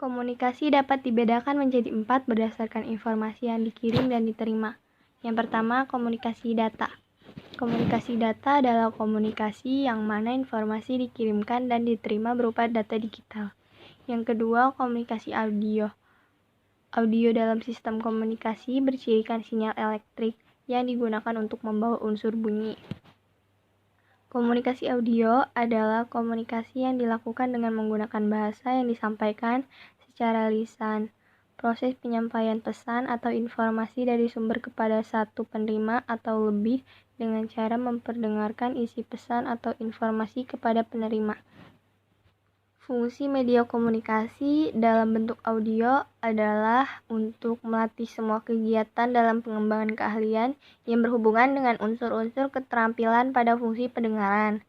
Komunikasi dapat dibedakan menjadi 4 berdasarkan informasi yang dikirim dan diterima. Yang pertama, komunikasi data. Komunikasi data adalah komunikasi yang mana informasi dikirimkan dan diterima berupa data digital. Yang kedua, komunikasi audio. Audio dalam sistem komunikasi bercirikan sinyal elektrik yang digunakan untuk membawa unsur bunyi. Komunikasi audio adalah komunikasi yang dilakukan dengan menggunakan bahasa yang disampaikan secara lisan. Proses penyampaian pesan atau informasi dari sumber kepada satu penerima atau lebih dengan cara memperdengarkan isi pesan atau informasi kepada penerima. Fungsi media komunikasi dalam bentuk audio adalah untuk melatih semua kegiatan dalam pengembangan keahlian yang berhubungan dengan unsur-unsur keterampilan pada fungsi pendengaran.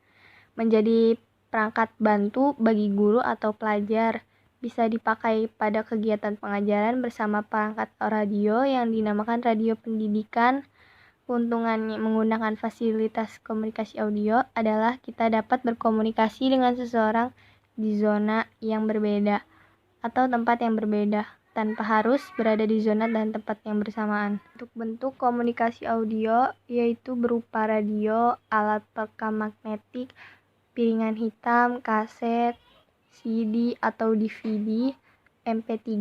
Menjadi perangkat bantu bagi guru atau pelajar. Bisa dipakai pada kegiatan pengajaran bersama perangkat radio yang dinamakan radio pendidikan. Keuntungannya menggunakan fasilitas komunikasi audio adalah kita dapat berkomunikasi dengan seseorang di zona yang berbeda atau tempat yang berbeda tanpa harus berada di zona dan tempat yang bersamaan. Untuk bentuk komunikasi audio yaitu berupa radio, alat perekam magnetik, piringan hitam, kaset, CD atau DVD, MP3,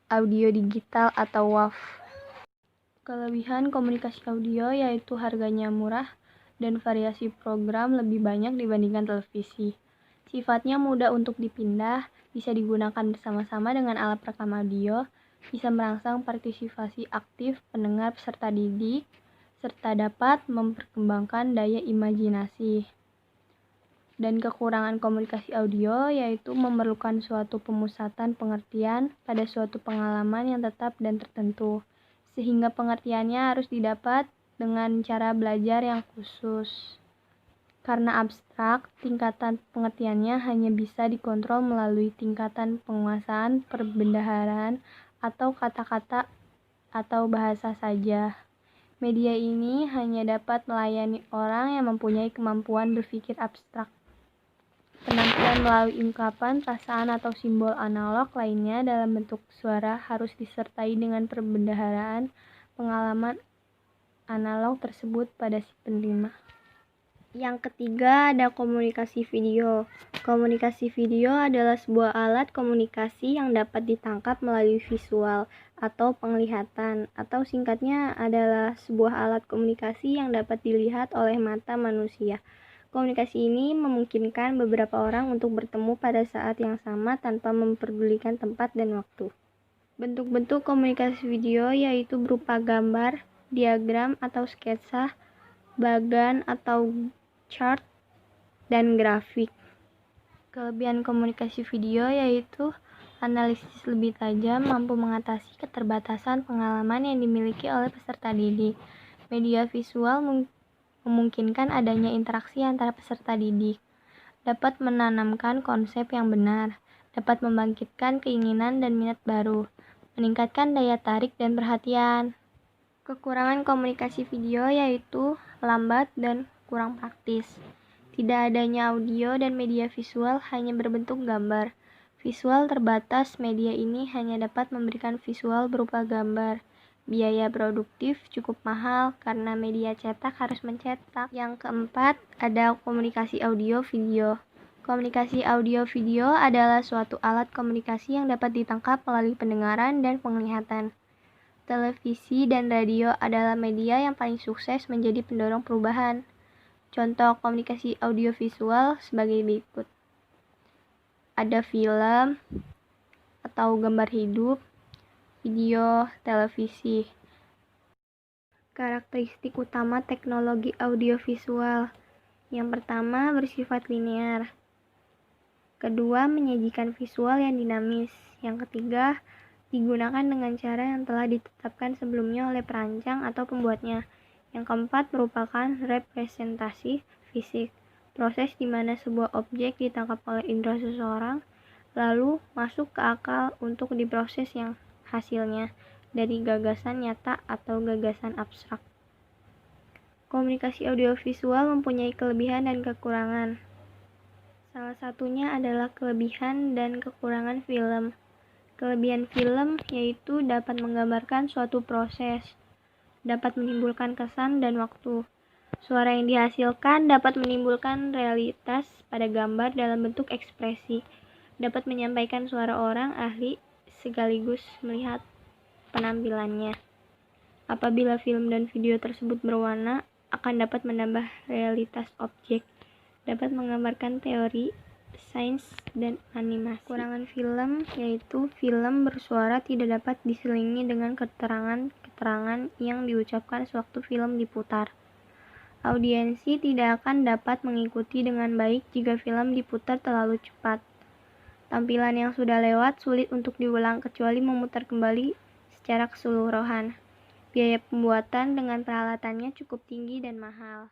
audio digital atau WAV. Kelebihan komunikasi audio yaitu harganya murah dan variasi program lebih banyak dibandingkan televisi. Sifatnya mudah untuk dipindah, bisa digunakan bersama-sama dengan alat perekam audio, bisa merangsang partisipasi aktif pendengar peserta didik, serta dapat memperkembangkan daya imajinasi. Dan kekurangan komunikasi audio yaitu memerlukan suatu pemusatan pengertian pada suatu pengalaman yang tetap dan tertentu, sehingga pengertiannya harus didapat dengan cara belajar yang khusus. Karena abstrak, tingkatan pengertiannya hanya bisa dikontrol melalui tingkatan penguasaan perbendaharaan atau kata-kata atau bahasa saja. Media ini hanya dapat melayani orang yang mempunyai kemampuan berpikir abstrak. Penampilan melalui ungkapan, perasaan, atau simbol analog lainnya dalam bentuk suara harus disertai dengan perbendaharaan pengalaman analog tersebut pada si penerima. Yang ketiga ada komunikasi video. Komunikasi video adalah sebuah alat komunikasi yang dapat ditangkap melalui visual atau penglihatan, atau singkatnya adalah sebuah alat komunikasi yang dapat dilihat oleh mata manusia. Komunikasi ini memungkinkan beberapa orang untuk bertemu pada saat yang sama tanpa memperdulikan tempat dan waktu. Bentuk-bentuk komunikasi video yaitu berupa gambar, diagram atau sketsa, bagan atau chart, dan grafik. Kelebihan komunikasi video yaitu analisis lebih tajam, mampu mengatasi keterbatasan pengalaman yang dimiliki oleh peserta didik. Media visual memungkinkan adanya interaksi antara peserta didik, dapat menanamkan konsep yang benar, dapat membangkitkan keinginan dan minat baru, meningkatkan daya tarik dan perhatian. Kekurangan komunikasi video yaitu lambat dan kurang praktis. Tidak adanya audio dan media visual hanya berbentuk gambar. Visual terbatas, media ini hanya dapat memberikan visual berupa gambar. Biaya produktif cukup mahal karena media cetak harus mencetak. Yang keempat, ada komunikasi audio-video. Komunikasi audio-video adalah suatu alat komunikasi yang dapat ditangkap melalui pendengaran dan penglihatan. Televisi dan radio adalah media yang paling sukses menjadi pendorong perubahan. Contoh komunikasi audiovisual sebagai berikut. Ada film atau gambar hidup, video, televisi. Karakteristik utama teknologi audiovisual. Yang pertama, bersifat linear. Kedua, menyajikan visual yang dinamis. Yang ketiga, digunakan dengan cara yang telah ditetapkan sebelumnya oleh perancang atau pembuatnya. Yang keempat merupakan representasi fisik, proses di mana sebuah objek ditangkap oleh indera seseorang, lalu masuk ke akal untuk diproses yang hasilnya dari gagasan nyata atau gagasan abstrak. Komunikasi audiovisual mempunyai kelebihan dan kekurangan. Salah satunya adalah kelebihan dan kekurangan film. Kelebihan film yaitu dapat menggambarkan suatu proses, dapat menimbulkan kesan dan waktu. Suara yang dihasilkan dapat menimbulkan realitas pada gambar dalam bentuk ekspresi, dapat menyampaikan suara orang ahli sekaligus melihat penampilannya. Apabila film dan video tersebut berwarna, akan dapat menambah realitas objek, dapat menggambarkan teori, sains, dan animasi. Kekurangan film yaitu film bersuara tidak dapat diselingi dengan keterangan-keterangan yang diucapkan sewaktu film diputar. Audiensi tidak akan dapat mengikuti dengan baik jika film diputar terlalu cepat. Tampilan yang sudah lewat sulit untuk diulang kecuali memutar kembali secara keseluruhan. Biaya pembuatan dengan peralatannya cukup tinggi dan mahal.